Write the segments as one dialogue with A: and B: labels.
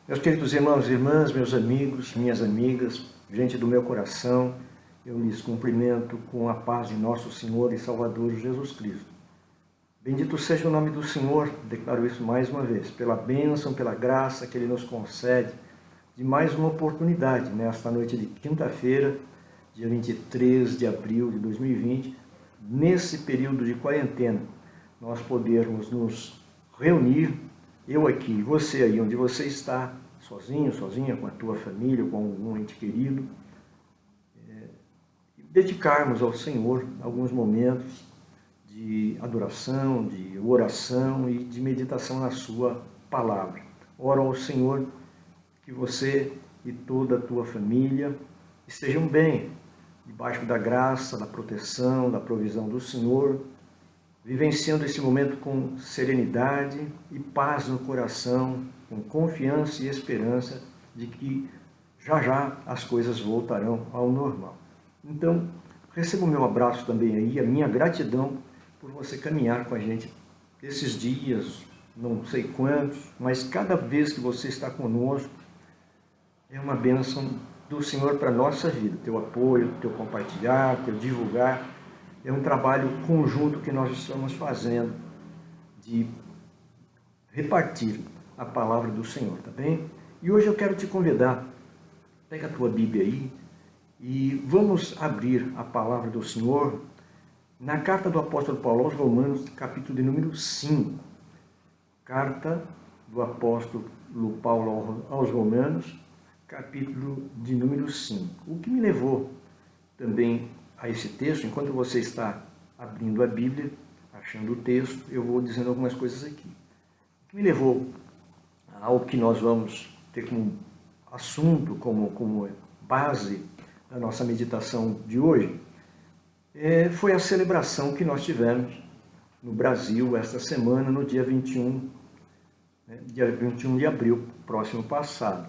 A: Meus queridos irmãos e irmãs, meus amigos, minhas amigas, gente do meu coração, eu lhes cumprimento com a paz de nosso Senhor e Salvador Jesus Cristo. Bendito seja o nome do Senhor, declaro isso mais uma vez, pela bênção, pela graça que Ele nos concede de mais uma oportunidade, nesta noite de quinta-feira, dia 23 de abril de 2020, nesse período de quarentena, nós podermos nos reunir, eu aqui, você aí onde você está, sozinho, sozinha, com a tua família, com algum ente querido, dedicarmos ao Senhor alguns momentos de adoração, de oração e de meditação na sua palavra. Oro ao Senhor que você e toda a tua família estejam bem, debaixo da graça, da proteção, da provisão do Senhor, vivenciando esse momento com serenidade e paz no coração, com confiança e esperança de que já já as coisas voltarão ao normal. Então, receba o meu abraço também aí, a minha gratidão por você caminhar com a gente esses dias, não sei quantos, mas cada vez que você está conosco, é uma bênção do Senhor para a nossa vida. Teu apoio, teu compartilhar, teu divulgar, é um trabalho conjunto que nós estamos fazendo de repartir a palavra do Senhor, tá bem? E hoje eu quero te convidar, pega a tua Bíblia aí e vamos abrir a palavra do Senhor na carta do apóstolo Paulo aos Romanos, capítulo de número 5. Carta do apóstolo Paulo aos Romanos, capítulo de número 5. O que me levou também a esse texto, enquanto você está abrindo a Bíblia, achando o texto, eu vou dizendo algumas coisas aqui. O que me levou ao que nós vamos ter como assunto, como base da nossa meditação de hoje, foi a celebração que nós tivemos no Brasil esta semana, no dia 21 de abril, próximo passado.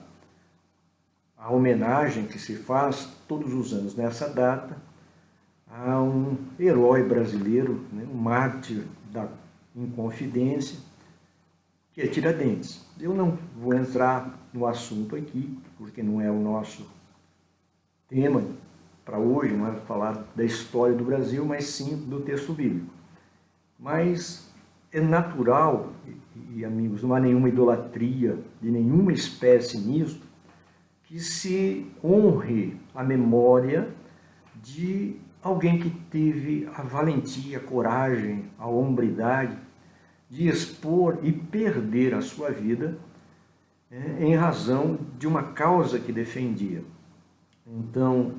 A: A homenagem que se faz todos os anos nessa data a um herói brasileiro, um mártir da Inconfidência, que é Tiradentes. Eu não vou entrar no assunto aqui, porque não é o nosso tema para hoje, não é falar da história do Brasil, mas sim do texto bíblico. Mas é natural, e amigos, não há nenhuma idolatria de nenhuma espécie nisso, que se honre a memória de alguém que teve a valentia, a coragem, a hombridade de expor e perder a sua vida em razão de uma causa que defendia. Então,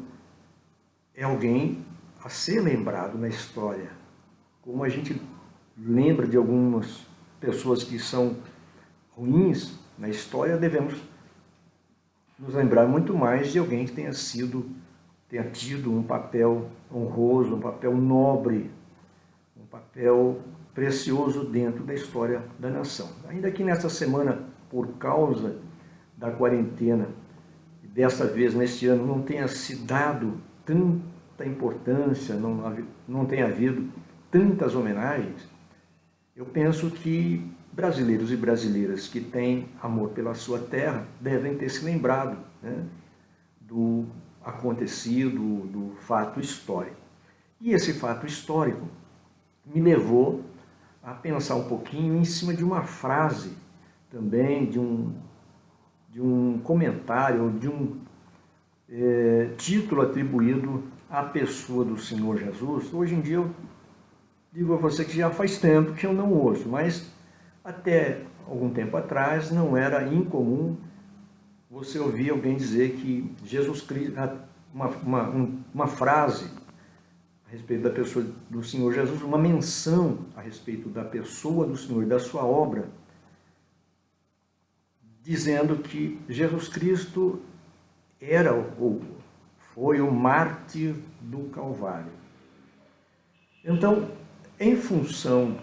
A: é alguém a ser lembrado na história. Como a gente lembra de algumas pessoas que são ruins na história, devemos nos lembrar muito mais de alguém que tenha tido um papel honroso, um papel nobre, um papel precioso dentro da história da nação. Ainda que nessa semana, por causa da quarentena, dessa vez, neste ano, não tenha se dado tanta importância, não tenha havido tantas homenagens, eu penso que brasileiros e brasileiras que têm amor pela sua terra devem ter se lembrado, do acontecido, do fato histórico. E esse fato histórico me levou a pensar um pouquinho em cima de uma frase também, de um comentário, de um título atribuído à pessoa do Senhor Jesus. Hoje em dia eu digo a você que já faz tempo que eu não ouço, mas até algum tempo atrás não era incomum você ouvir alguém dizer que Jesus Cristo, uma frase a respeito da pessoa do Senhor Jesus, uma menção a respeito da pessoa do Senhor e da sua obra, dizendo que Jesus Cristo era ou foi o mártir do Calvário. Então, em função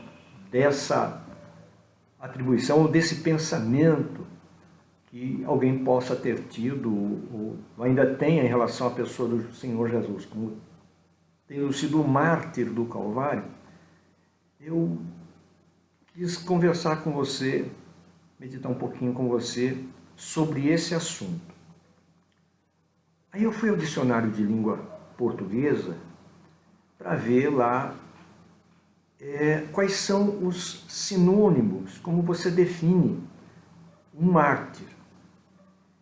A: dessa atribuição, ou desse pensamento que alguém possa ter tido, ou ainda tenha em relação à pessoa do Senhor Jesus, como tendo sido o mártir do Calvário, eu quis conversar com você, meditar um pouquinho com você sobre esse assunto. Aí eu fui ao dicionário de língua portuguesa para ver lá quais são os sinônimos, como você define um mártir.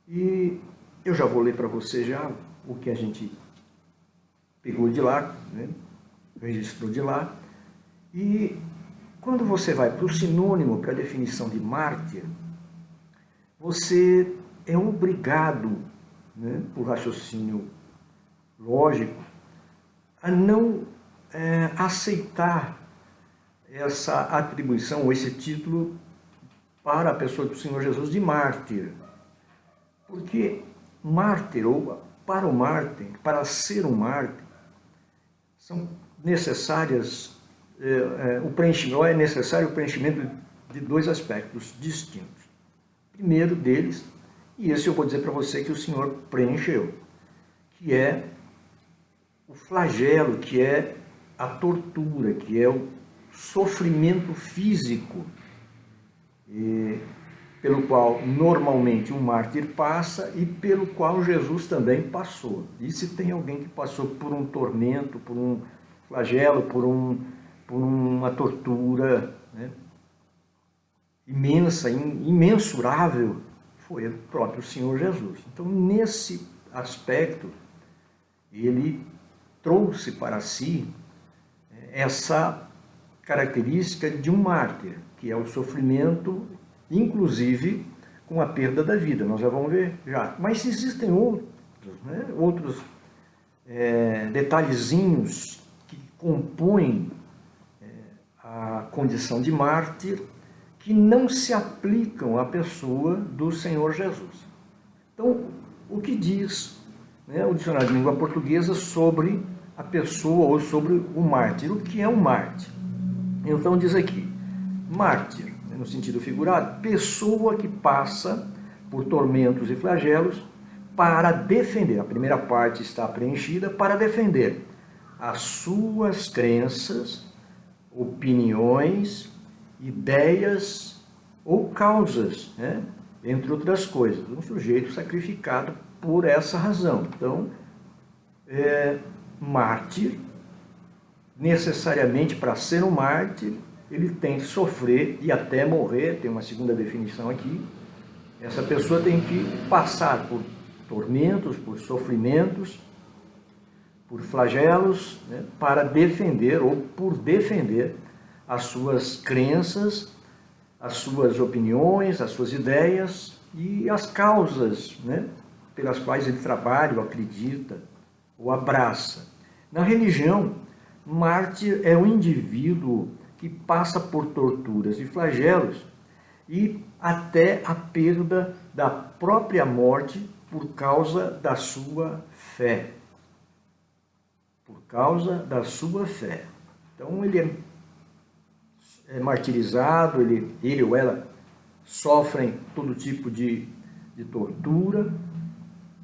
A: E eu já vou ler para você já o que a gente pegou de lá, né? Registrou de lá. E quando você vai para o sinônimo, para a definição de mártir, você é obrigado, né, por raciocínio lógico, a não aceitar essa atribuição, ou esse título para a pessoa do Senhor Jesus de mártir. Porque mártir, ou para o mártir, para ser um mártir, são necessárias, é necessário o preenchimento de dois aspectos distintos. Primeiro deles, e esse eu vou dizer para você que o Senhor preencheu, que é o flagelo, que é a tortura, que é o sofrimento físico, pelo qual normalmente um mártir passa e pelo qual Jesus também passou. E se tem alguém que passou por um tormento, por um flagelo, por uma tortura, né, imensa, imensurável, foi o próprio Senhor Jesus. Então, nesse aspecto, ele trouxe para si essa característica de um mártir, que é o sofrimento, inclusive com a perda da vida. Nós já vamos ver já. Mas existem outros, né, outros detalhezinhos que compõem a condição de mártir, que não se aplicam à pessoa do Senhor Jesus. Então, o que diz, né, o dicionário de língua portuguesa sobre a pessoa ou sobre o mártir? O que é um mártir? Então diz aqui, mártir, no sentido figurado, pessoa que passa por tormentos e flagelos para defender, a primeira parte está preenchida, para defender as suas crenças, opiniões, ideias ou causas, né? Entre outras coisas. Um sujeito sacrificado por essa razão. Então, mártir, necessariamente para ser um mártir, ele tem que sofrer e até morrer, tem uma segunda definição aqui. Essa pessoa tem que passar por tormentos, por sofrimentos, por flagelos, né, para defender ou por defender as suas crenças, as suas opiniões, as suas ideias e as causas, né, pelas quais ele trabalha, ou acredita, ou abraça. Na religião, mártir é o indivíduo que passa por torturas e flagelos e até a perda da própria morte por causa da sua fé. Por causa da sua fé. Então ele é martirizado, ele ou ela sofrem todo tipo de tortura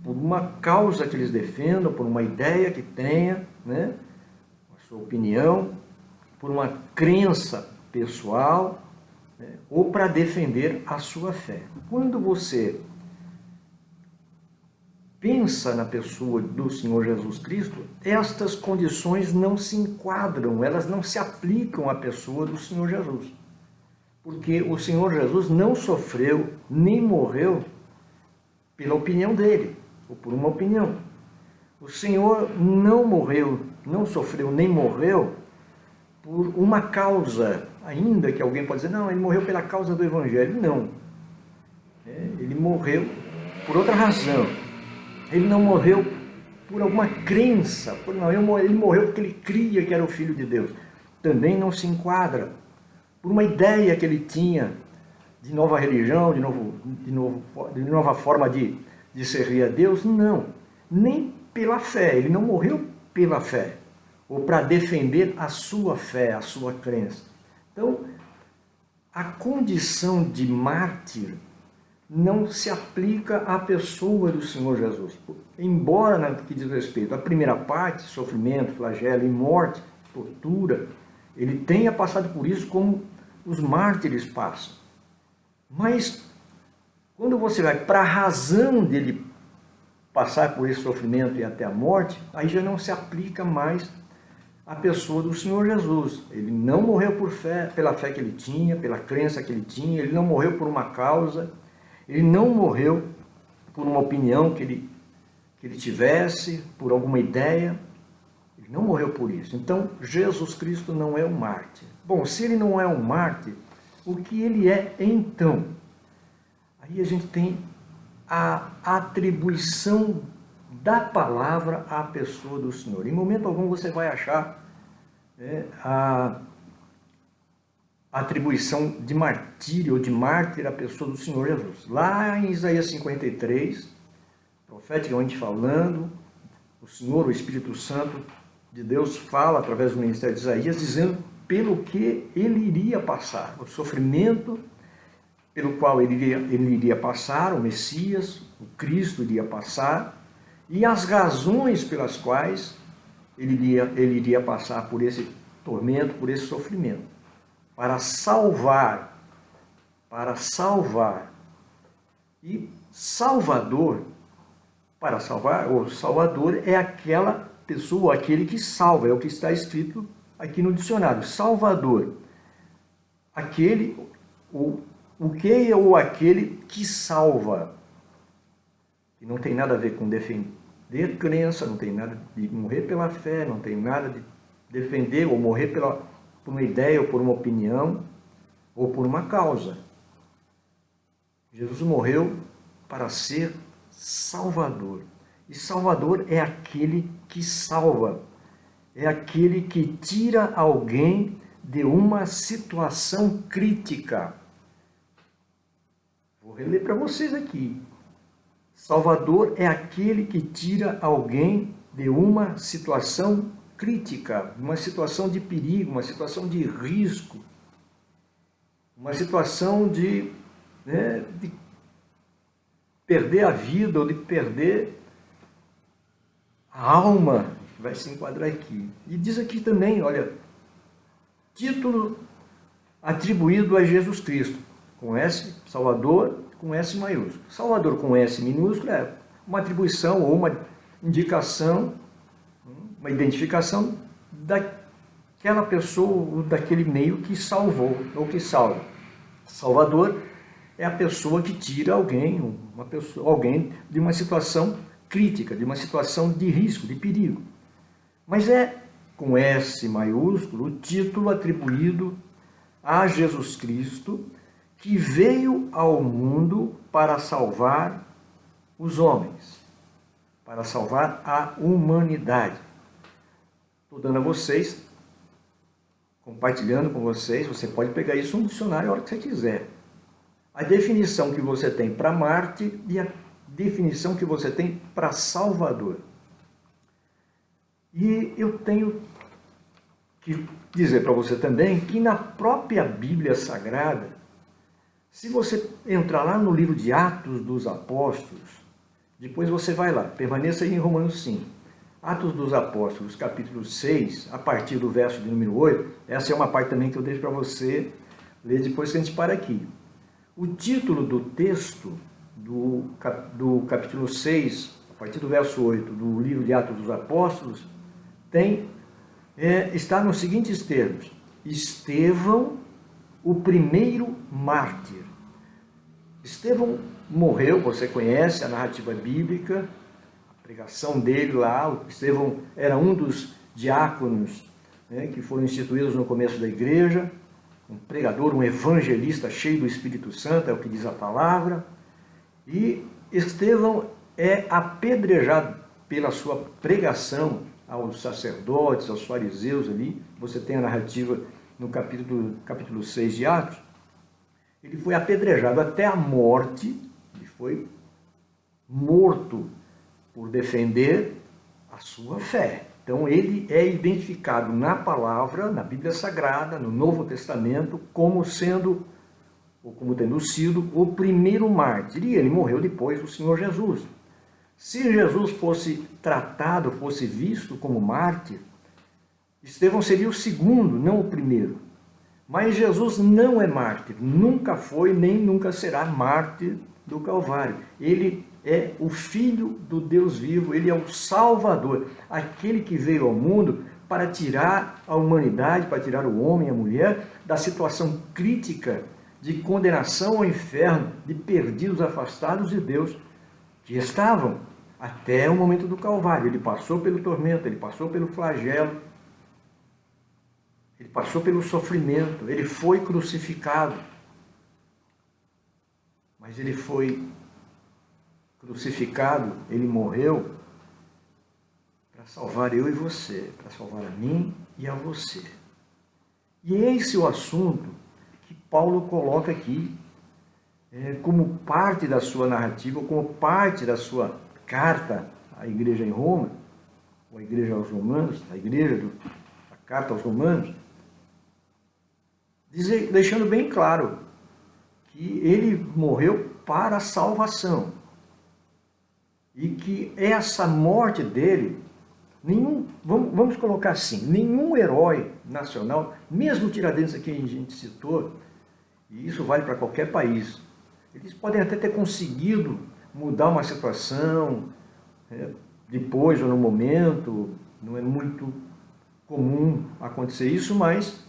A: por uma causa que eles defendam, por uma ideia que tenha, né, a sua opinião, por uma crença pessoal, né, ou para defender a sua fé. Quando você pensa na pessoa do Senhor Jesus Cristo, estas condições não se enquadram, elas não se aplicam à pessoa do Senhor Jesus. Porque o Senhor Jesus não sofreu nem morreu pela opinião dele, ou por uma opinião. O Senhor não morreu, não sofreu nem morreu por uma causa, ainda que alguém pode dizer, não, ele morreu pela causa do Evangelho. Não. Ele morreu por outra razão. Ele não morreu por alguma crença, ele morreu porque ele cria que era o Filho de Deus. Também não se enquadra por uma ideia que ele tinha de nova religião, de nova forma de servir a Deus. Não, nem pela fé, ele não morreu pela fé, ou para defender a sua fé, a sua crença. Então, a condição de mártir não se aplica à pessoa do Senhor Jesus. Embora, no que diz respeito à primeira parte, sofrimento, flagelo e morte, tortura, ele tenha passado por isso como os mártires passam. Mas Quando você vai para a razão dele passar por esse sofrimento e até a morte, aí já não se aplica mais à pessoa do Senhor Jesus. Ele não morreu por fé, pela fé que ele tinha, pela crença que ele tinha, ele não morreu por uma causa, ele não morreu por uma opinião que ele tivesse, por alguma ideia. Ele não morreu por isso. Então, Jesus Cristo não é um mártir. Bom, se ele não é um mártir, o que ele é então? Aí a gente tem a atribuição da palavra à pessoa do Senhor. Em momento algum você vai achar a atribuição de martírio ou de mártir à pessoa do Senhor Jesus. Lá em Isaías 53, profeticamente falando, o Senhor, o Espírito Santo de Deus, fala através do ministério de Isaías, dizendo pelo que ele iria passar, o sofrimento pelo qual ele iria passar, o Messias, o Cristo iria passar, e as razões pelas quais ele iria passar por esse tormento, por esse sofrimento, para salvar. E Salvador, para salvar, o Salvador é aquela pessoa, aquele que salva, é o que está escrito aqui no dicionário. Salvador, aquele, o que ou aquele que salva. E não tem nada a ver com defender crença, não tem nada de morrer pela fé, não tem nada de defender ou morrer por uma ideia ou por uma opinião ou por uma causa. Jesus morreu para ser Salvador. E Salvador é aquele que salva, é aquele que tira alguém de uma situação crítica. Vou reler para vocês aqui. Salvador é aquele que tira alguém de uma situação crítica, uma situação de perigo, uma situação de risco, uma situação de perder a vida ou de perder a alma, que vai se enquadrar aqui. E diz aqui também, olha, título atribuído a Jesus Cristo, com S, Salvador, com S maiúsculo. Salvador com S minúsculo é uma atribuição ou uma indicação, uma identificação daquela pessoa ou daquele meio que salvou ou que salva. Salvador é a pessoa que tira alguém de uma situação crítica, de uma situação de risco, de perigo. Mas é com S maiúsculo o título atribuído a Jesus Cristo, que veio ao mundo para salvar os homens, para salvar a humanidade. Estou dando a vocês, compartilhando com vocês, você pode pegar isso no dicionário a hora que você quiser. A definição que você tem para mártir e a definição que você tem para Salvador. E eu tenho que dizer para você também que na própria Bíblia Sagrada, se você entrar lá no livro de Atos dos Apóstolos, depois você vai lá, permaneça aí em Romanos 5. Atos dos Apóstolos, capítulo 6, a partir do verso de número 8, essa é uma parte também que eu deixo para você ler depois que a gente para aqui. O título do texto do capítulo 6, a partir do verso 8, do livro de Atos dos Apóstolos, está nos seguintes termos: Estevão, o primeiro mártir. Estevão morreu, você conhece a narrativa bíblica, a pregação dele lá. Estevão era um dos diáconos que foram instituídos no começo da igreja, um pregador, um evangelista cheio do Espírito Santo, é o que diz a palavra. E Estevão é apedrejado pela sua pregação aos sacerdotes, aos fariseus ali. Você tem a narrativa no capítulo 6 de Atos. Ele foi apedrejado até a morte, ele foi morto por defender a sua fé. Então ele é identificado na palavra, na Bíblia Sagrada, no Novo Testamento, como sendo, ou como tendo sido, o primeiro mártir. E ele morreu depois do Senhor Jesus. Se Jesus fosse tratado, fosse visto como mártir, Estevão seria o segundo, não o primeiro. Mas Jesus não é mártir, nunca foi nem nunca será mártir do Calvário. Ele é o Filho do Deus vivo, ele é o Salvador, aquele que veio ao mundo para tirar a humanidade, para tirar o homem e a mulher da situação crítica de condenação ao inferno, de perdidos afastados de Deus, que estavam até o momento do Calvário. Ele passou pelo tormento, ele passou pelo flagelo, ele passou pelo sofrimento, ele foi crucificado. Mas ele foi crucificado, ele morreu para salvar eu e você, para salvar a mim e a você. E esse é o assunto que Paulo coloca aqui como parte da sua narrativa, como parte da sua carta à igreja em Roma, ou à igreja aos Romanos, a carta aos Romanos, deixando bem claro que ele morreu para a salvação. E que essa morte dele, vamos colocar assim, nenhum herói nacional, mesmo Tiradentes aqui a gente citou, e isso vale para qualquer país, eles podem até ter conseguido mudar uma situação, depois ou no momento, não é muito comum acontecer isso, mas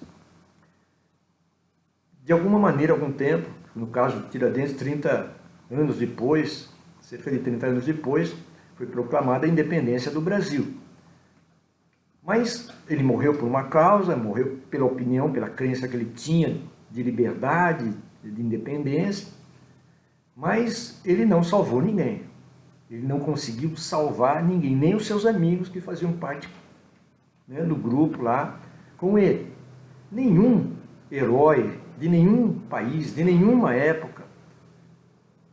A: de alguma maneira, algum tempo, no caso de Tiradentes, 30 anos depois, cerca de 30 anos depois, foi proclamada a independência do Brasil. Mas ele morreu por uma causa, morreu pela opinião, pela crença que ele tinha de liberdade, de independência, mas ele não salvou ninguém. Ele não conseguiu salvar ninguém, nem os seus amigos que faziam parte do grupo lá com ele. Nenhum herói de nenhum país, de nenhuma época,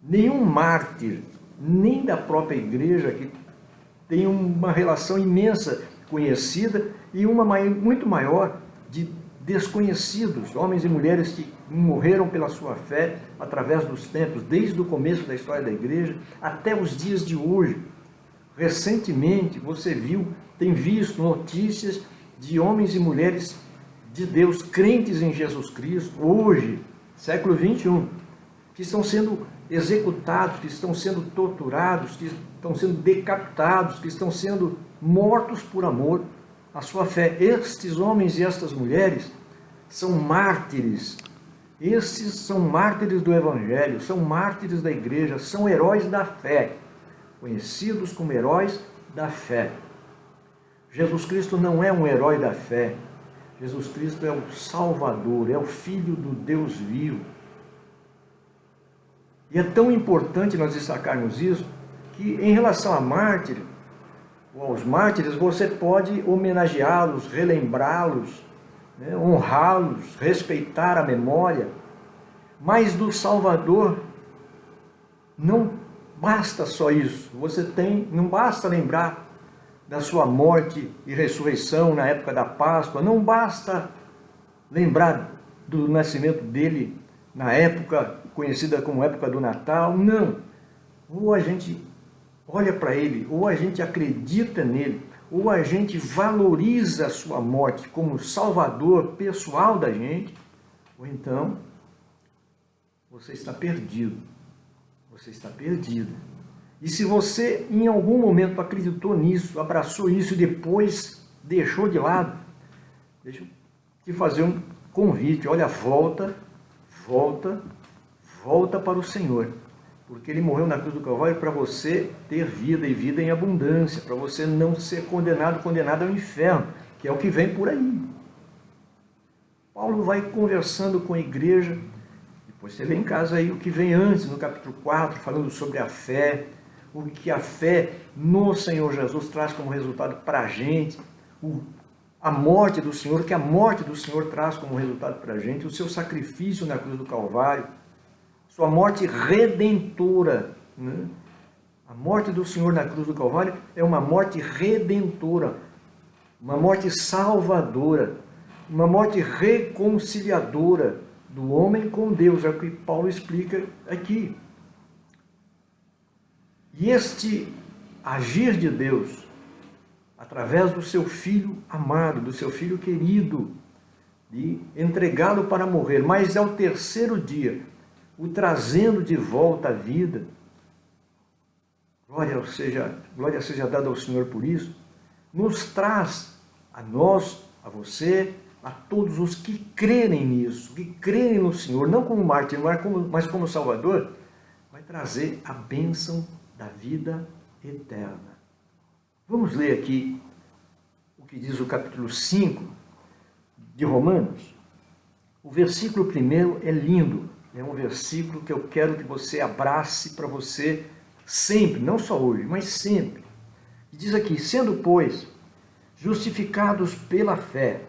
A: nenhum mártir, nem da própria igreja, que tem uma relação imensa conhecida e uma muito maior de desconhecidos, homens e mulheres que morreram pela sua fé através dos tempos, desde o começo da história da igreja até os dias de hoje. Recentemente você tem visto notícias de homens e mulheres de Deus, crentes em Jesus Cristo, hoje, século 21, que estão sendo executados, que estão sendo torturados, que estão sendo decapitados, que estão sendo mortos por amor à sua fé. Estes homens e estas mulheres são mártires. Estes são mártires do Evangelho, são mártires da igreja, são heróis da fé, conhecidos como heróis da fé. Jesus Cristo não é um herói da fé. Jesus Cristo é o Salvador, é o Filho do Deus vivo. E é tão importante nós destacarmos isso, que em relação a mártir, ou aos mártires, você pode homenageá-los, relembrá-los, honrá-los, respeitar a memória, mas do Salvador não basta só isso. Não basta lembrar da sua morte e ressurreição na época da Páscoa, não basta lembrar do nascimento dele na época conhecida como época do Natal, não. Ou a gente olha para ele, ou a gente acredita nele, ou a gente valoriza a sua morte como salvador pessoal da gente, ou então você está perdido, você está perdida. E se você em algum momento acreditou nisso, abraçou isso e depois deixou de lado, deixa eu te fazer um convite. Olha, volta para o Senhor, porque Ele morreu na cruz do Calvário para você ter vida e vida em abundância, para você não ser condenado ao inferno, que é o que vem por aí. Paulo vai conversando com a igreja, depois você vê em casa aí o que vem antes, no capítulo 4, falando sobre a fé, o que a fé no Senhor Jesus traz como resultado para a gente, a morte do Senhor, que a morte do Senhor traz como resultado para a gente, o seu sacrifício na cruz do Calvário, sua morte redentora. A morte do Senhor na cruz do Calvário é uma morte redentora, uma morte salvadora, uma morte reconciliadora do homem com Deus, é o que Paulo explica aqui. E este agir de Deus, através do seu Filho amado, do seu Filho querido, de entregá-lo para morrer, mas ao terceiro dia, o trazendo de volta à vida. Glória seja dada ao Senhor por isso. Nos traz a nós, a você, a todos os que crerem nisso, que crerem no Senhor, não como mártir, mas como Salvador, vai trazer a bênção da vida eterna. Vamos ler aqui o que diz o capítulo 5 de Romanos. O versículo 1 é lindo, é um versículo que eu quero que você abrace para você sempre, não só hoje, mas sempre. E diz aqui: sendo, pois, justificados pela fé,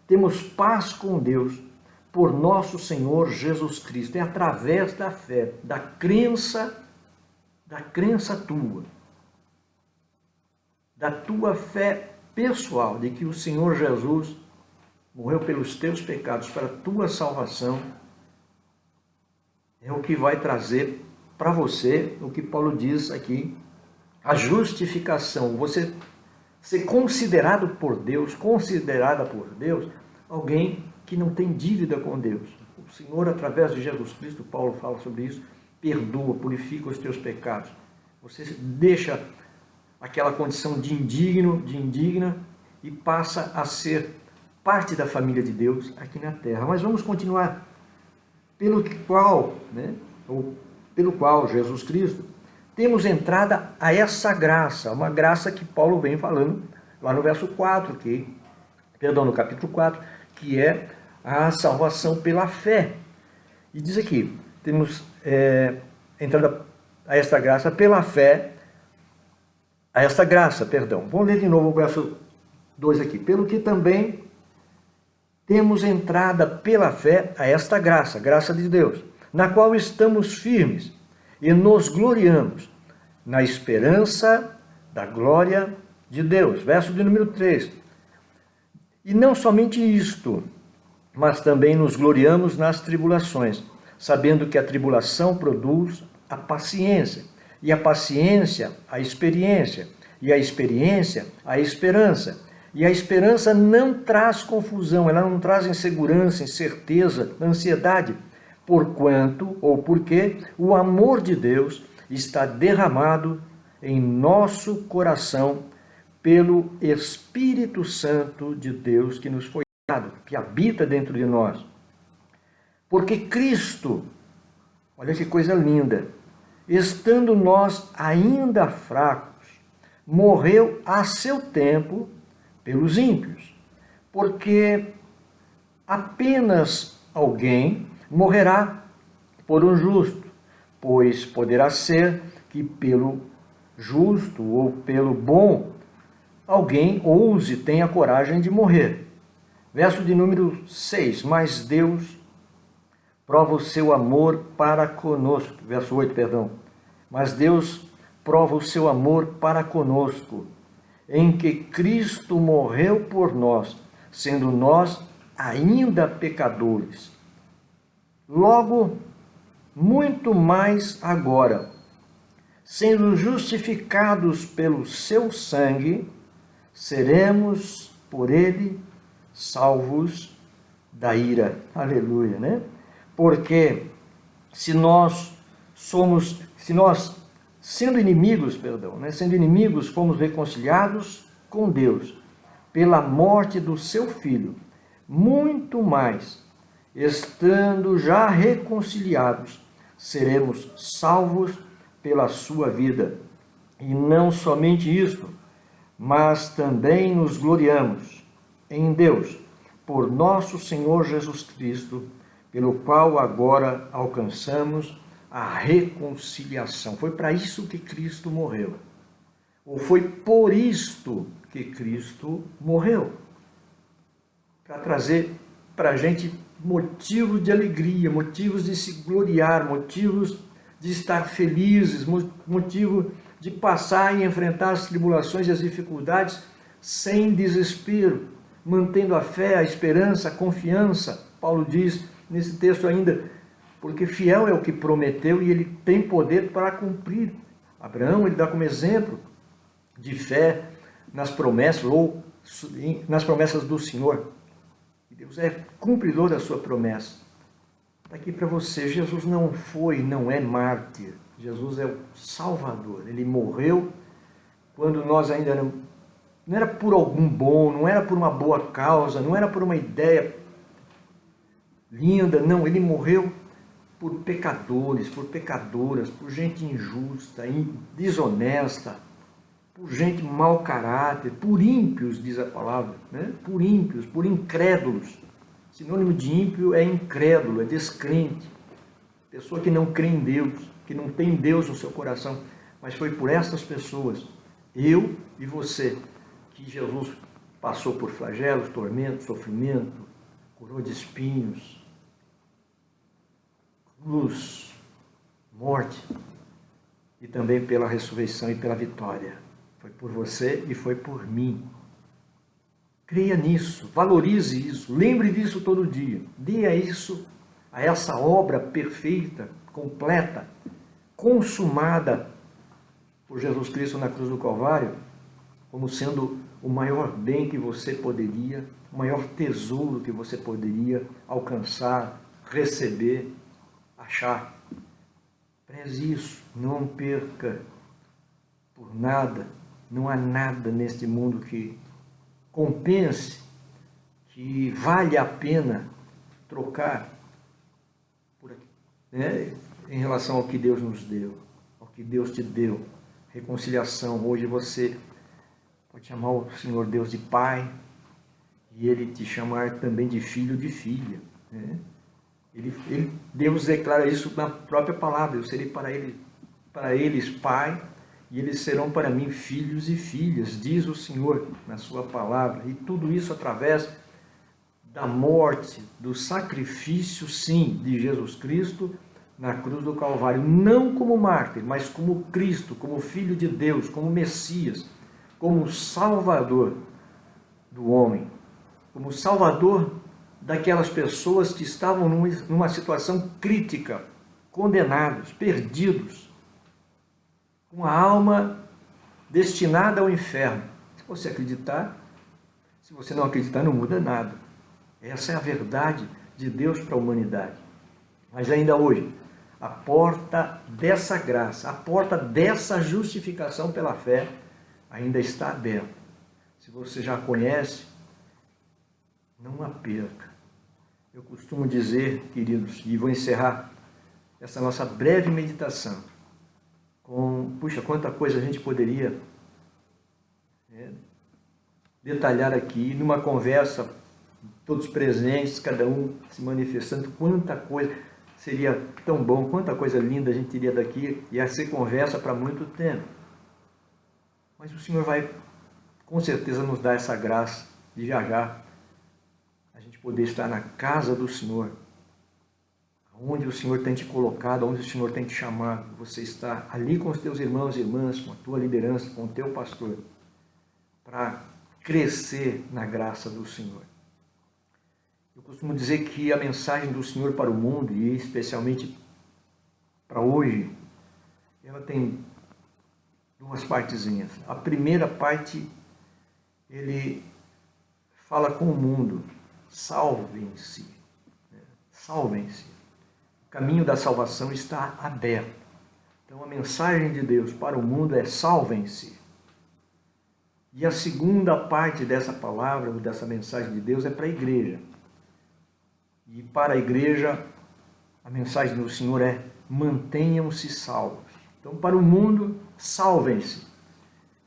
A: temos paz com Deus por nosso Senhor Jesus Cristo. É através da fé, da crença tua, da tua fé pessoal, de que o Senhor Jesus morreu pelos teus pecados para a tua salvação, é o que vai trazer para você o que Paulo diz aqui, a justificação. Você ser considerado por Deus, considerada por Deus, alguém que não tem dívida com Deus. O Senhor, através de Jesus Cristo, Paulo fala sobre isso, perdoa, purifica os teus pecados. Você deixa aquela condição de indigno, de indigna, e passa a ser parte da família de Deus aqui na terra. Mas vamos continuar. Pelo qual Jesus Cristo temos entrada a essa graça, uma graça que Paulo vem falando lá no verso 4, no capítulo 4, que é a salvação pela fé. E diz aqui, temos entrada a esta graça pela fé, Vamos ler de novo o verso 2 aqui. Pelo que também temos entrada pela fé a esta graça de Deus, na qual estamos firmes e nos gloriamos na esperança da glória de Deus. Verso de número 3. E não somente isto, mas também nos gloriamos nas tribulações, sabendo que a tribulação produz a paciência, e a paciência a experiência, e a experiência a esperança. E a esperança não traz confusão, ela não traz insegurança, incerteza, ansiedade, porquanto ou porque o amor de Deus está derramado em nosso coração pelo Espírito Santo de Deus que nos foi dado, que habita dentro de nós. Porque Cristo, olha que coisa linda, estando nós ainda fracos, morreu a seu tempo pelos ímpios, porque apenas alguém morrerá por um justo, pois poderá ser que pelo justo ou pelo bom alguém ouse, tenha coragem de morrer. Verso de número 6, mas Deus prova o seu amor para conosco. Verso 8, perdão. Mas Deus prova o seu amor para conosco, em que Cristo morreu por nós, sendo nós ainda pecadores. Logo, muito mais agora, sendo justificados pelo seu sangue, seremos por ele salvos da ira. Aleluia, né? Porque se nós sendo inimigos, fomos reconciliados com Deus pela morte do seu Filho, muito mais, estando já reconciliados, seremos salvos pela sua vida. E não somente isto, mas também nos gloriamos em Deus, por nosso Senhor Jesus Cristo, pelo qual agora alcançamos a reconciliação. Foi para isso que Cristo morreu. Ou foi por isto que Cristo morreu. Para trazer para a gente motivos de alegria, motivos de se gloriar, motivos de estar felizes, motivo de passar e enfrentar as tribulações e as dificuldades sem desespero, mantendo a fé, a esperança, a confiança. Paulo diz nesse texto ainda, porque fiel é o que prometeu e ele tem poder para cumprir. Abraão, ele dá como exemplo de fé nas promessas ou nas promessas do Senhor. E Deus é cumpridor da sua promessa. Está aqui para você, Jesus não foi, não é mártir. Jesus é o Salvador. Ele morreu quando nós ainda não era por algum bom, não era por uma boa causa, não era por uma ideia linda, não. Ele morreu por pecadores, por pecadoras, por gente injusta, desonesta, por gente mau caráter, por ímpios, diz a palavra, né? Por ímpios, por incrédulos. Sinônimo de ímpio é incrédulo, é descrente, pessoa que não crê em Deus, que não tem Deus no seu coração. Mas foi por essas pessoas, eu e você, que Jesus passou por flagelos, tormentos, sofrimento, coroa de espinhos, cruz, morte, e também pela ressurreição e pela vitória. Foi por você e foi por mim. Creia nisso, valorize isso, lembre disso todo dia. Dê a essa obra perfeita, completa, consumada por Jesus Cristo na cruz do Calvário, como sendo o maior bem que você poderia, o maior tesouro que você poderia alcançar, receber, achar. Preze isso, não perca por nada, não há nada neste mundo que compense, que vale a pena trocar por aqui, né? Em relação ao que Deus nos deu, ao que Deus te deu. Reconciliação. Hoje você pode chamar o Senhor Deus de Pai e Ele te chamar também de filho, de filha, né? Deus declara isso na própria palavra. Eu serei para eles pai, e eles serão para mim filhos e filhas, diz o Senhor na sua palavra. E tudo isso através da morte, do sacrifício, sim, de Jesus Cristo na cruz do Calvário. Não como mártir, mas como Cristo, como Filho de Deus, como Messias, como Salvador do homem, como Salvador daquelas pessoas que estavam numa situação crítica, condenados, perdidos, com a alma destinada ao inferno. Se você acreditar, se você não acreditar, não muda nada. Essa é a verdade de Deus para a humanidade. Mas ainda hoje, a porta dessa graça, a porta dessa justificação pela fé, ainda está aberta. Se você já conhece, não a perca. Eu costumo dizer, queridos, e vou encerrar essa nossa breve meditação puxa, quanta coisa a gente poderia detalhar aqui, numa conversa, todos presentes, cada um se manifestando, quanta coisa seria tão bom, quanta coisa linda a gente teria daqui, ia ser conversa para muito tempo. Mas o Senhor vai, com certeza, nos dar essa graça de já a gente poder estar na casa do Senhor, onde o Senhor tem te colocado, onde o Senhor tem te chamado. Você está ali com os teus irmãos e irmãs, com a tua liderança, com o teu pastor, para crescer na graça do Senhor. Eu costumo dizer que a mensagem do Senhor para o mundo, e especialmente para hoje, ela tem duas partezinhas. A primeira parte, ele fala com o mundo: salvem-se, salvem-se. O caminho da salvação está aberto. Então a mensagem de Deus para o mundo é: salvem-se. E a segunda parte dessa palavra, dessa mensagem de Deus, é para a igreja. E para a igreja, a mensagem do Senhor é: mantenham-se salvos. Então, para o mundo, salvem-se.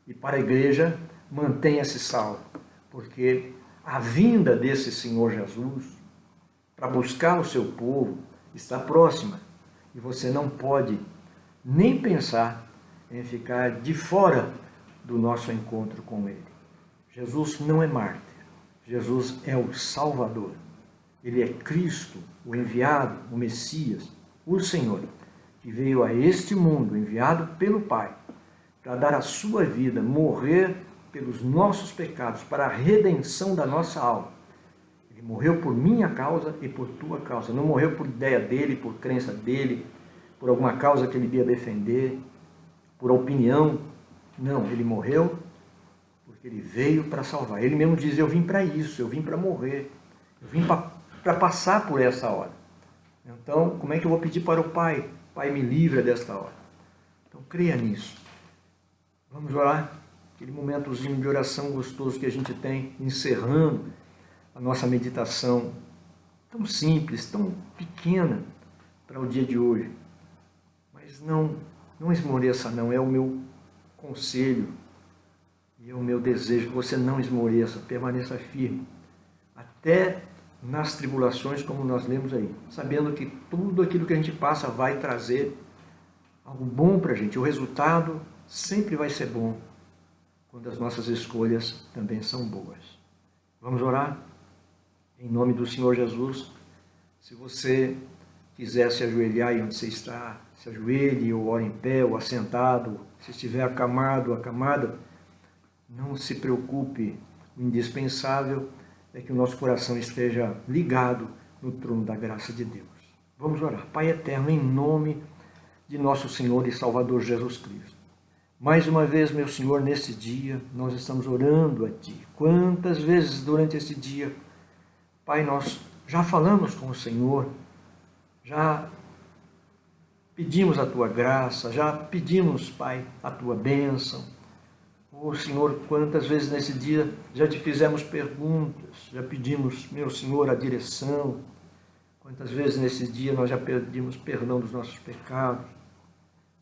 A: E para a igreja, mantenha-se salvo. Porque a vinda desse Senhor Jesus para buscar o seu povo está próxima. E você não pode nem pensar em ficar de fora do nosso encontro com Ele. Jesus não é mártir. Jesus é o Salvador. Ele é Cristo, o enviado, o Messias, o Senhor, que veio a este mundo, enviado pelo Pai, para dar a sua vida, morrer pelos nossos pecados, para a redenção da nossa alma. Ele morreu por minha causa e por tua causa. Não morreu por ideia dele, por crença dele, por alguma causa que ele ia defender, por opinião. Não, ele morreu porque ele veio para salvar. Ele mesmo diz: eu vim para isso, eu vim para morrer. Eu vim para passar por essa hora. Então, como é que eu vou pedir para o Pai? Pai, me livra desta hora. Então, creia nisso. Vamos orar. Aquele momentozinho de oração gostoso que a gente tem, encerrando a nossa meditação tão simples, tão pequena para o dia de hoje. Mas não esmoreça não, é o meu conselho e é o meu desejo que você não esmoreça, permaneça firme, até nas tribulações, como nós lemos aí, sabendo que tudo aquilo que a gente passa vai trazer algo bom para a gente. O resultado sempre vai ser bom, quando as nossas escolhas também são boas. Vamos orar? Em nome do Senhor Jesus, se você quiser se ajoelhar aí onde você está, se ajoelhe, ou ore em pé, ou assentado, se estiver acamado, acamada, não se preocupe. O indispensável é que o nosso coração esteja ligado no trono da graça de Deus. Vamos orar. Pai eterno, em nome de nosso Senhor e Salvador Jesus Cristo. Mais uma vez, meu Senhor, nesse dia, nós estamos orando a Ti. Quantas vezes durante este dia, Pai, nós já falamos com o Senhor, já pedimos a Tua graça, já pedimos, Pai, a Tua bênção. Senhor, quantas vezes nesse dia já Te fizemos perguntas, já pedimos, meu Senhor, a direção. Quantas vezes nesse dia nós já pedimos perdão dos nossos pecados.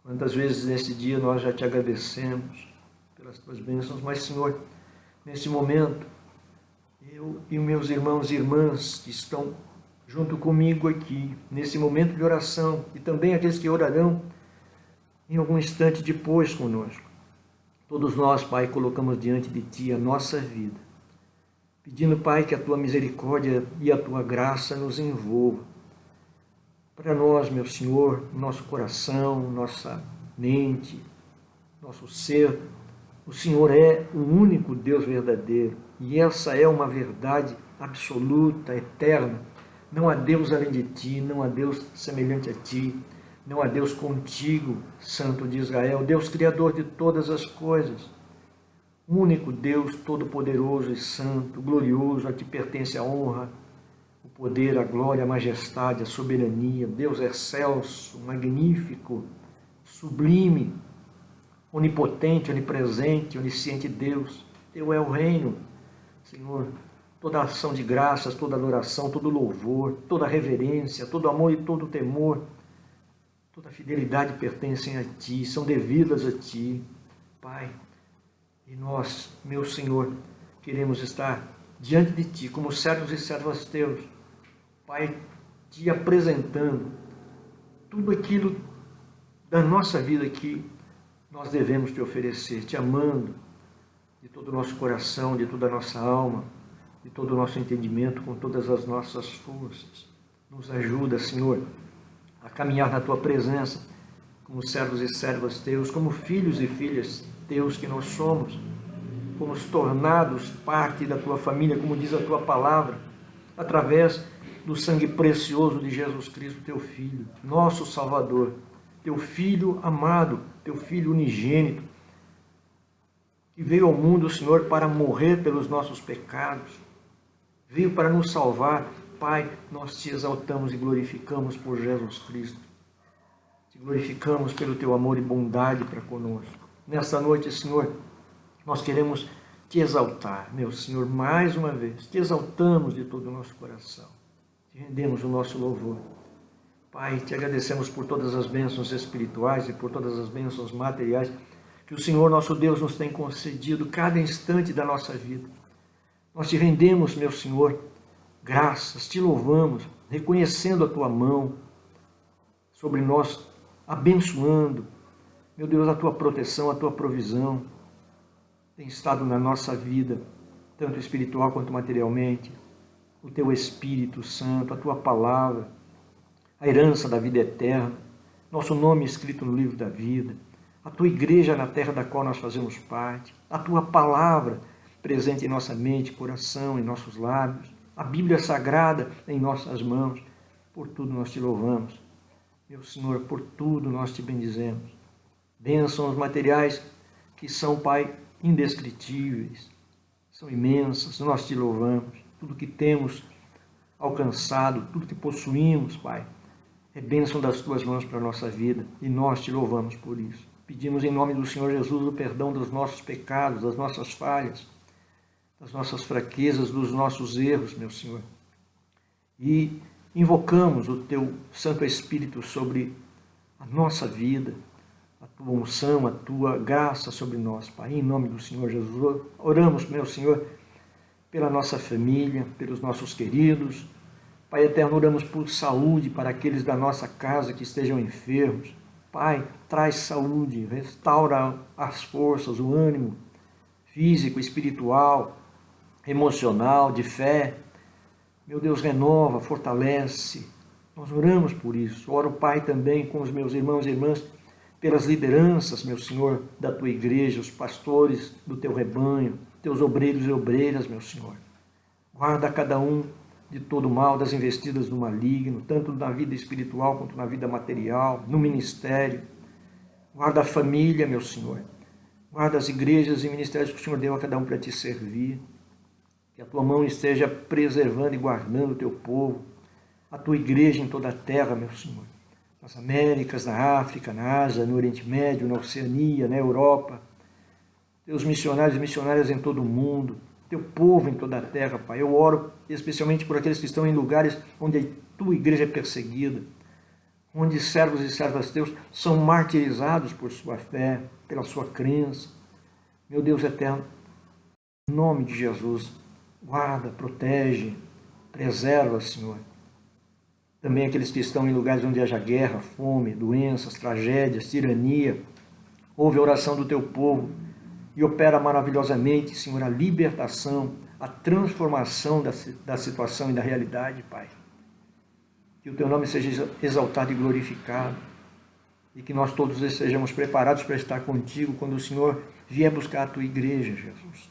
A: Quantas vezes nesse dia nós já Te agradecemos pelas Tuas bênçãos. Mas, Senhor, nesse momento, eu e meus irmãos e irmãs que estão junto comigo aqui, nesse momento de oração, e também aqueles que orarão em algum instante depois conosco. Todos nós, Pai, colocamos diante de Ti a nossa vida, pedindo, Pai, que a Tua misericórdia e a Tua graça nos envolva. Para nós, meu Senhor, nosso coração, nossa mente, nosso ser, o Senhor é o único Deus verdadeiro, e essa é uma verdade absoluta, eterna. Não há Deus além de Ti, não há Deus semelhante a Ti, não há Deus contigo, Santo de Israel, Deus Criador de todas as coisas. Único Deus, todo-poderoso e santo, glorioso, a Ti pertence a honra, o poder, a glória, a majestade, a soberania. Deus excelso, magnífico, sublime, onipotente, onipresente, onisciente Deus. Teu é o reino, Senhor. Toda ação de graças, toda adoração, todo louvor, toda reverência, todo amor e todo temor, toda fidelidade pertencem a Ti, são devidas a Ti, Pai. E nós, meu Senhor, queremos estar diante de Ti, como servos e servas Teus, Pai, Te apresentando tudo aquilo da nossa vida que nós devemos Te oferecer, Te amando de todo o nosso coração, de toda a nossa alma, de todo o nosso entendimento, com todas as nossas forças. Nos ajuda, Senhor, a caminhar na Tua presença, como servos e servas Teus, como filhos e filhas Teus que nós somos, fomos tornados parte da Tua família, como diz a Tua palavra, através do sangue precioso de Jesus Cristo, Teu Filho, nosso Salvador, Teu Filho amado, Teu Filho unigênito, que veio ao mundo, Senhor, para morrer pelos nossos pecados, veio para nos salvar. Pai, nós Te exaltamos e glorificamos por Jesus Cristo. Te glorificamos pelo Teu amor e bondade para conosco. Nesta noite, Senhor, nós queremos Te exaltar, meu Senhor, mais uma vez. Te exaltamos de todo o nosso coração. Te rendemos o nosso louvor. Pai, Te agradecemos por todas as bênçãos espirituais e por todas as bênçãos materiais que o Senhor, nosso Deus, nos tem concedido cada instante da nossa vida. Nós Te rendemos, meu Senhor, graças, Te louvamos, reconhecendo a Tua mão sobre nós, abençoando, meu Deus, a Tua proteção, a Tua provisão tem estado na nossa vida, tanto espiritual quanto materialmente, o Teu Espírito Santo, a Tua palavra, a herança da vida eterna, nosso nome escrito no livro da vida, a Tua igreja na terra da qual nós fazemos parte, a Tua palavra presente em nossa mente, coração, em nossos lábios, a Bíblia Sagrada em nossas mãos. Por tudo nós Te louvamos. Meu Senhor, por tudo nós Te bendizemos. Bênçãos materiais que são, Pai, indescritíveis, são imensas, nós Te louvamos. Tudo que temos alcançado, tudo que possuímos, Pai, é bênção das Tuas mãos para a nossa vida, e nós Te louvamos por isso. Pedimos em nome do Senhor Jesus o perdão dos nossos pecados, das nossas falhas, das nossas fraquezas, dos nossos erros, meu Senhor. E invocamos o Teu Santo Espírito sobre a nossa vida, a Tua unção, a Tua graça sobre nós, Pai. Em nome do Senhor Jesus, oramos, meu Senhor, pela nossa família, pelos nossos queridos. Pai eterno, oramos por saúde para aqueles da nossa casa que estejam enfermos. Pai, traz saúde, restaura as forças, o ânimo físico, espiritual, emocional, de fé. Meu Deus, renova, fortalece. Nós oramos por isso. Oro, Pai, também com os meus irmãos e irmãs, pelas lideranças, meu Senhor, da Tua igreja, os pastores do Teu rebanho, Teus obreiros e obreiras, meu Senhor. Guarda cada um de todo mal, das investidas do maligno, tanto na vida espiritual quanto na vida material, no ministério. Guarda a família, meu Senhor. Guarda as igrejas e ministérios que o Senhor deu a cada um para Te servir. Que a Tua mão esteja preservando e guardando o Teu povo, a Tua igreja em toda a terra, meu Senhor. Nas Américas, na África, na Ásia, no Oriente Médio, na Oceania, na Europa. Teus missionários e missionárias em todo o mundo. Teu povo em toda a terra, Pai. Eu oro especialmente por aqueles que estão em lugares onde a Tua igreja é perseguida, onde servos e servas Teus são martirizados por sua fé, pela sua crença. Meu Deus eterno, em nome de Jesus, guarda, protege, preserva, Senhor. Também aqueles que estão em lugares onde haja guerra, fome, doenças, tragédias, tirania. Ouve a oração do Teu povo e opera maravilhosamente, Senhor, a libertação, a transformação da situação e da realidade, Pai. Que o Teu nome seja exaltado e glorificado, e que nós todos estejamos preparados para estar contigo quando o Senhor vier buscar a Tua igreja, Jesus.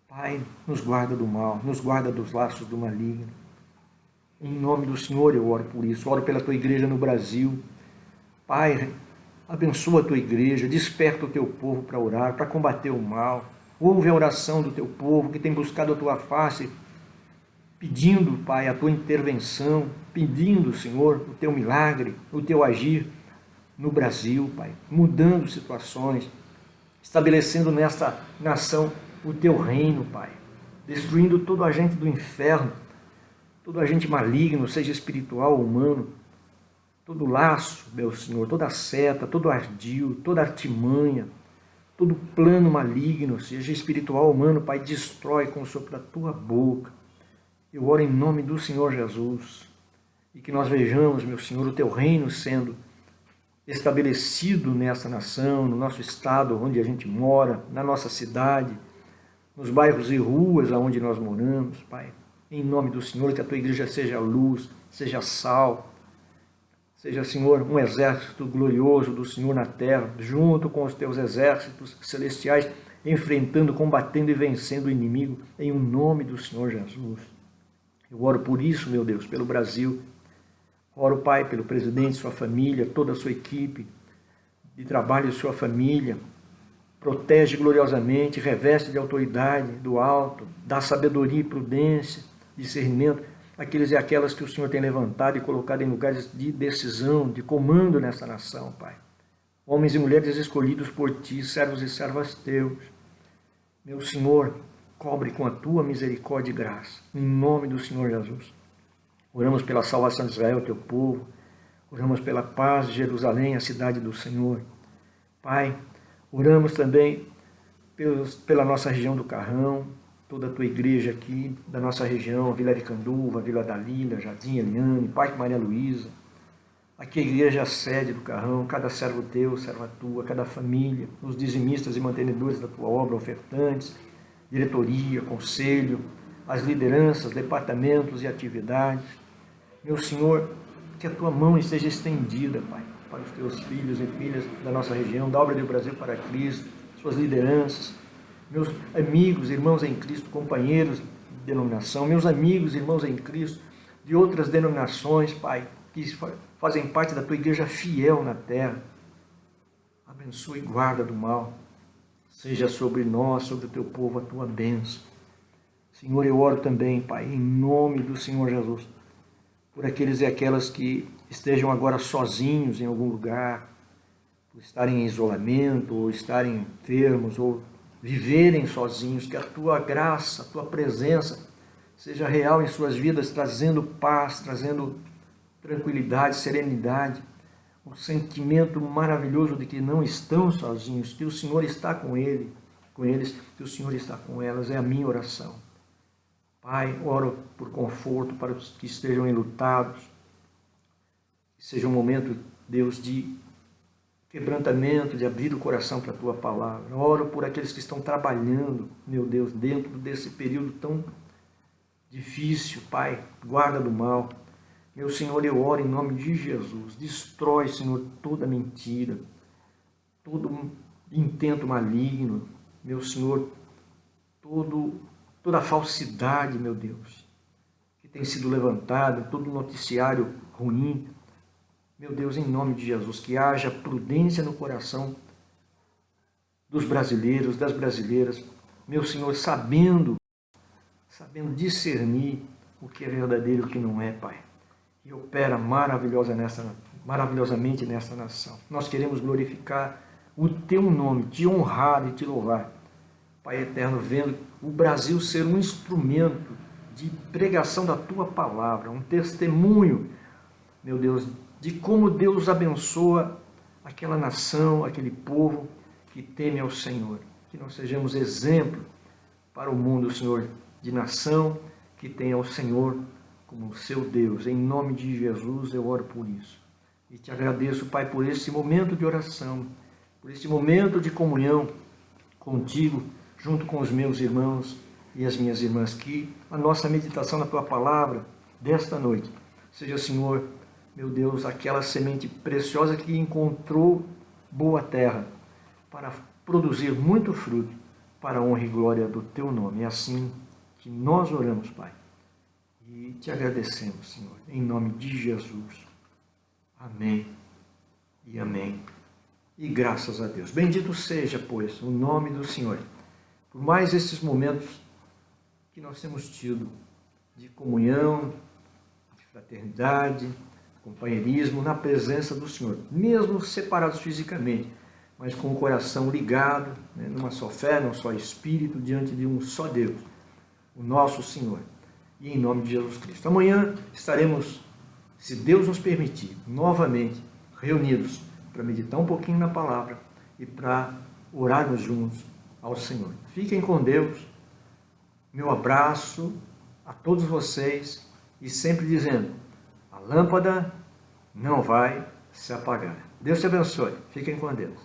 A: Pai, nos guarda do mal, nos guarda dos laços do maligno. Em nome do Senhor eu oro por isso, oro pela Tua igreja no Brasil. Pai, abençoa a Tua igreja, desperta o Teu povo para orar, para combater o mal. Ouve a oração do Teu povo que tem buscado a Tua face, pedindo, Pai, a Tua intervenção, pedindo, Senhor, o Teu milagre, o Teu agir no Brasil, Pai, mudando situações, estabelecendo nesta nação o Teu reino, Pai, destruindo todo agente do inferno, todo agente maligno, seja espiritual ou humano, todo laço, meu Senhor, toda seta, todo ardil, toda artimanha, todo plano maligno, seja espiritual ou humano, Pai, destrói com o sopro da Tua boca. Eu oro em nome do Senhor Jesus, e que nós vejamos, meu Senhor, o Teu reino sendo estabelecido nessa nação, no nosso estado onde a gente mora, na nossa cidade, nos bairros e ruas onde nós moramos, Pai. Em nome do Senhor, que a Tua igreja seja luz, seja sal, seja, Senhor, um exército glorioso do Senhor na terra, junto com os Teus exércitos celestiais, enfrentando, combatendo e vencendo o inimigo, em nome do Senhor Jesus. Eu oro por isso, meu Deus, pelo Brasil. Oro, Pai, pelo presidente, sua família, toda a sua equipe de trabalho e sua família. Protege gloriosamente, reveste de autoridade do alto, dá sabedoria e prudência, discernimento, aqueles e aquelas que o Senhor tem levantado e colocado em lugares de decisão, de comando nessa nação, Pai. Homens e mulheres escolhidos por Ti, servos e servas Teus. Meu Senhor, cobre com a Tua misericórdia e graça, em nome do Senhor Jesus. Oramos pela salvação de Israel, Teu povo. Oramos pela paz de Jerusalém, a cidade do Senhor. Pai, oramos também pela nossa região do Carrão, toda a Tua igreja aqui, da nossa região, Vila Aricanduva, Vila Dalila, Jardim Eliane, Parque Maria Luísa. Aqui a igreja sede do Carrão, cada servo Teu, serva Tua, cada família, os dizimistas e mantenedores da Tua obra, ofertantes, diretoria, conselho, as lideranças, departamentos e atividades. Meu Senhor, que a Tua mão esteja estendida, Pai, para os Teus filhos e filhas da nossa região, da obra do Brasil para Cristo, suas lideranças, meus amigos, irmãos em Cristo, companheiros de denominação, meus amigos, irmãos em Cristo, de outras denominações, Pai, que fazem parte da Tua igreja fiel na terra. Abençoe e guarda do mal. Seja sobre nós, sobre o Teu povo, a Tua bênção. Senhor, eu oro também, Pai, em nome do Senhor Jesus, por aqueles e aquelas que estejam agora sozinhos em algum lugar, por estarem em isolamento, ou estarem enfermos, ou viverem sozinhos, que a Tua graça, a Tua presença seja real em suas vidas, trazendo paz, trazendo tranquilidade, serenidade, um sentimento maravilhoso de que não estão sozinhos, que o Senhor está com eles, que o Senhor está com elas, é a minha oração. Pai, oro por conforto para os que estejam enlutados, que seja um momento, Deus, de quebrantamento, de abrir o coração para a Tua palavra. Oro por aqueles que estão trabalhando, meu Deus, dentro desse período tão difícil, Pai, guarda do mal. Meu Senhor, eu oro em nome de Jesus, destrói, Senhor, toda mentira, todo intento maligno, meu Senhor, toda falsidade, meu Deus, que tem sido levantada, todo noticiário ruim. Meu Deus, em nome de Jesus, que haja prudência no coração dos brasileiros, das brasileiras, meu Senhor, sabendo discernir o que é verdadeiro e o que não é, Pai. E opera maravilhosamente nessa nação. Nós queremos glorificar o Teu nome, Te honrar e Te louvar. Pai eterno, vendo o Brasil ser um instrumento de pregação da Tua palavra, um testemunho, meu Deus, de como Deus abençoa aquela nação, aquele povo que teme ao Senhor. Que nós sejamos exemplo para o mundo, Senhor, de nação que tem ao Senhor como seu Deus. Em nome de Jesus eu oro por isso. E Te agradeço, Pai, por esse momento de oração, por esse momento de comunhão contigo, junto com os meus irmãos e as minhas irmãs, que a nossa meditação na Tua palavra desta noite seja, Senhor, meu Deus, aquela semente preciosa que encontrou boa terra para produzir muito fruto para a honra e glória do Teu nome. É assim que nós oramos, Pai, e Te agradecemos, Senhor, em nome de Jesus. Amém e amém. E graças a Deus. Bendito seja, pois, o nome do Senhor, por mais esses momentos que nós temos tido de comunhão, de fraternidade, companheirismo, na presença do Senhor, mesmo separados fisicamente, mas com o coração ligado, né, numa só fé, num só Espírito, diante de um só Deus, o nosso Senhor, e em nome de Jesus Cristo. Amanhã estaremos, se Deus nos permitir, novamente reunidos para meditar um pouquinho na palavra e para orarmos juntos ao Senhor. Fiquem com Deus, meu abraço a todos vocês e sempre dizendo, a lâmpada não vai se apagar. Deus te abençoe, fiquem com Deus.